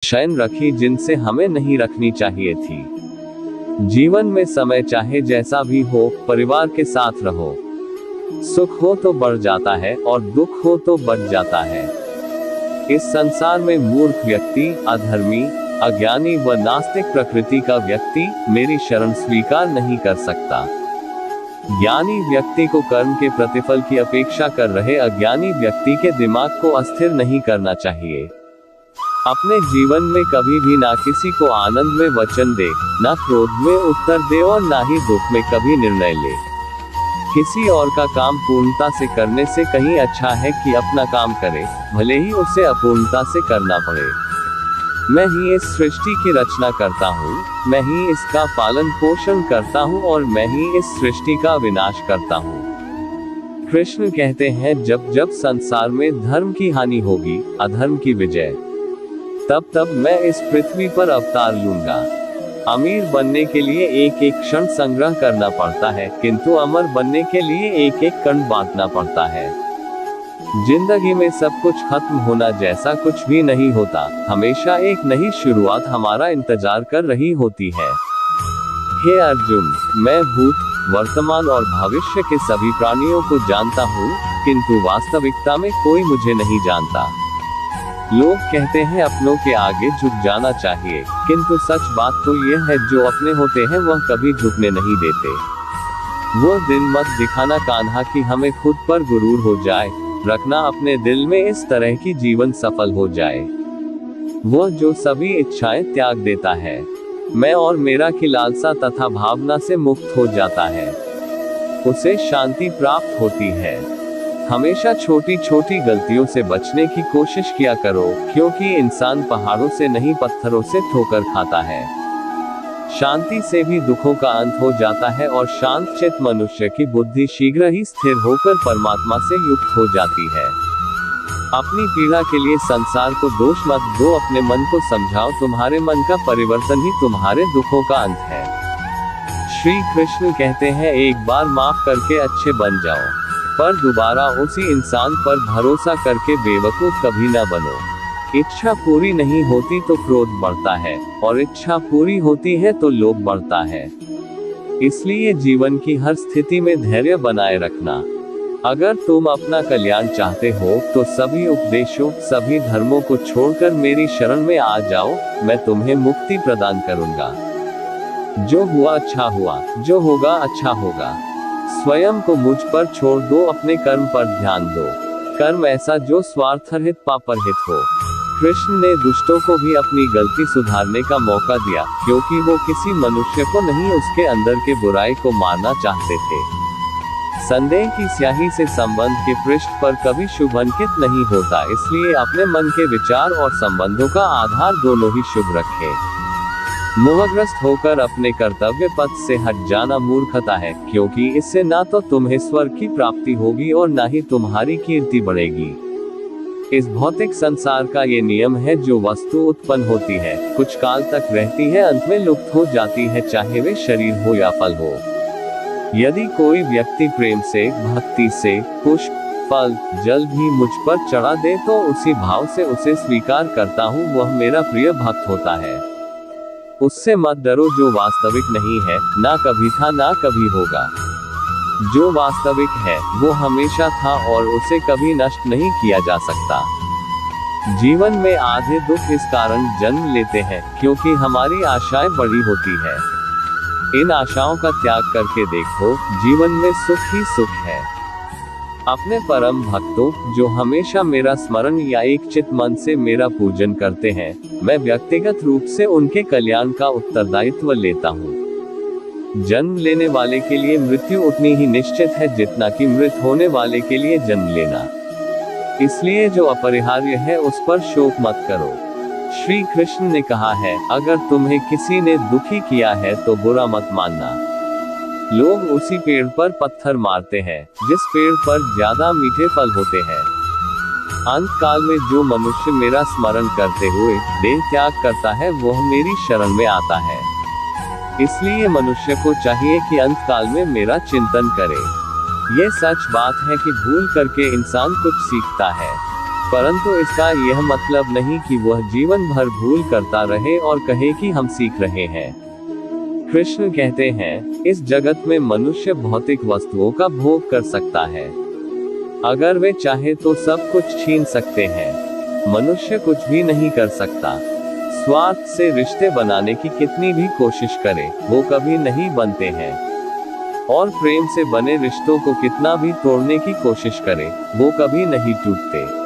शयन रखी जिनसे हमें नहीं रखनी चाहिए थी। जीवन में समय चाहे जैसा भी हो, परिवार के साथ रहो। सुख हो तो बढ़ जाता है और दुख हो तो बढ़ जाता है। इस संसार में मूर्ख व्यक्ति, अधर्मी, अज्ञानी व नास्तिक प्रकृति का व्यक्ति मेरी शरण स्वीकार नहीं कर सकता। ज्ञानी व्यक्ति को कर्म के प्रतिफल की अपेक्षा कर रहे अज्ञानी व्यक्ति के दिमाग को अस्थिर नहीं करना चाहिए। अपने जीवन में कभी भी ना किसी को आनंद में वचन दे, ना क्रोध में उत्तर दे और ना ही दुख में कभी निर्णय ले। किसी और का काम पूर्णता से करने से कहीं अच्छा है कि अपना काम करे, भले ही उसे अपूर्णता से करना पड़े। मैं ही इस सृष्टि की रचना करता हूँ, मैं ही इसका पालन पोषण करता हूँ और मैं ही इस सृष्टि का विनाश करता हूँ। कृष्ण कहते हैं, जब जब संसार में धर्म की हानि होगी, अधर्म की विजय, तब तब मैं इस पृथ्वी पर अवतार लूंगा। अमीर बनने के लिए एक एक क्षण संग्रह करना पड़ता है, किंतु अमर बनने के लिए एक एक कण बांटना पड़ता है। जिंदगी में सब कुछ खत्म होना जैसा कुछ भी नहीं होता, हमेशा एक नई शुरुआत हमारा इंतजार कर रही होती है। हे अर्जुन, मैं भूत, वर्तमान और भविष्य के सभी प्राणियों को जानता हूँ, किंतु वास्तविकता में कोई मुझे नहीं जानता। लोग कहते हैं अपनों के आगे झुक जाना चाहिए, किंतु सच बात तो यह है, जो अपने होते हैं वह कभी झुकने नहीं देते। वो दिन मत दिखाना कान्हा कि हमें खुद पर गुरूर हो जाए, रखना अपने दिल में इस तरह की जीवन सफल हो जाए। वह जो सभी इच्छाएं त्याग देता है, मैं और मेरा की लालसा तथा भावना से मुक्त हो जाता है, उसे शांति प्राप्त होती है। हमेशा छोटी छोटी गलतियों से बचने की कोशिश किया करो, क्योंकि इंसान पहाड़ों से नहीं पत्थरों से ठोकर खाता है। शांति से भी दुखों का अंत हो जाता है और शांत चित्त मनुष्य की बुद्धि शीघ्र ही स्थिर होकर परमात्मा से युक्त हो जाती है। अपनी पीड़ा के लिए संसार को दोष मत दो, अपने मन को समझाओ, तुम्हारे मन का परिवर्तन ही तुम्हारे दुखों का अंत है। श्री कृष्ण कहते हैं, एक बार माफ करके अच्छे बन जाओ, पर दोबारा उसी इंसान पर भरोसा करके बेवकूफ कभी न बनो। इच्छा पूरी नहीं होती तो क्रोध बढ़ता है, और इच्छा पूरी होती है तो लोभ बढ़ता है। इसलिए जीवन की हर स्थिति में धैर्य बनाए रखना। अगर तुम अपना कल्याण चाहते हो तो सभी उपदेशों, सभी धर्मों को छोड़कर मेरी शरण में आ जाओ, मैं तुम्हें मुक्ति प्रदान करूंगा। जो हुआ अच्छा हुआ, जो होगा अच्छा होगा। स्वयं को मुझ पर छोड़ दो, अपने कर्म पर ध्यान दो। कर्म ऐसा जो स्वार्थरहित पापरहित हो। कृष्ण ने दुष्टों को भी अपनी गलती सुधारने का मौका दिया, क्योंकि वो किसी मनुष्य को नहीं, उसके अंदर के बुराई को मारना चाहते थे। संदेह की स्याही से संबंध के पृष्ठ पर कभी शुभ अंकित नहीं होता, इसलिए अपने मन के विचार और संबंधों का आधार दोनों ही शुभ रखें। मोहग्रस्त होकर अपने कर्तव्य पथ से हट जाना मूर्खता है, क्योंकि इससे ना तो तुम्हें स्वर्ग की प्राप्ति होगी और ना ही तुम्हारी कीर्ति बढ़ेगी। इस भौतिक संसार का ये नियम है, जो वस्तु उत्पन्न होती है, कुछ काल तक रहती है, अंत में लुप्त हो जाती है, चाहे वे शरीर हो या फल हो। यदि कोई व्यक्ति प्रेम से, भक्ति से पुष्प, फल, जल भी मुझ पर चढ़ा दे तो उसी भाव से उसे स्वीकार करता हूँ, वह मेरा प्रिय भक्त होता है। उससे मत डरो, जो वास्तविक नहीं है, ना कभी था ना कभी होगा। जो वास्तविक है वो हमेशा था और उसे कभी नष्ट नहीं किया जा सकता। जीवन में आधे दुख इस कारण जन्म लेते हैं क्योंकि हमारी आशाएं बड़ी होती है। इन आशाओं का त्याग करके देखो, जीवन में सुख ही सुख है। अपने परम भक्तों, जो हमेशा मेरा स्मरण या एक चित मन से मेरा पूजन करते हैं, मैं व्यक्तिगत रूप से उनके कल्याण का उत्तरदायित्व लेता हूँ। जन्म लेने वाले के लिए मृत्यु उतनी ही निश्चित है जितना कि मृत होने वाले के लिए जन्म लेना। इसलिए जो अपरिहार्य है उस पर शोक मत करो। श्री कृष्ण ने कहा है, अगर तुम्हें किसी ने दुखी किया है तो बुरा मत मानना। लोग उसी पेड़ पर पत्थर मारते हैं जिस पेड़ पर ज्यादा मीठे फल होते हैं। अंत काल में जो मनुष्य मेरा स्मरण करते हुए देह त्याग करता है वह मेरी शरण में आता है। इसलिए मनुष्य को चाहिए कि अंत काल में मेरा चिंतन करे। ये सच बात है कि भूल करके इंसान कुछ सीखता है, परंतु इसका यह मतलब नहीं कि वह जीवन भर भूल करता रहे और कहे कि हम सीख रहे हैं। कृष्ण कहते हैं, इस जगत में मनुष्य भौतिक वस्तुओं का भोग कर सकता है। अगर वे चाहे तो सब कुछ छीन सकते हैं। मनुष्य कुछ भी नहीं कर सकता। स्वार्थ से रिश्ते बनाने की कितनी भी कोशिश करे, वो कभी नहीं बनते हैं। और प्रेम से बने रिश्तों को कितना भी तोड़ने की कोशिश करे, वो कभी नहीं टूटते।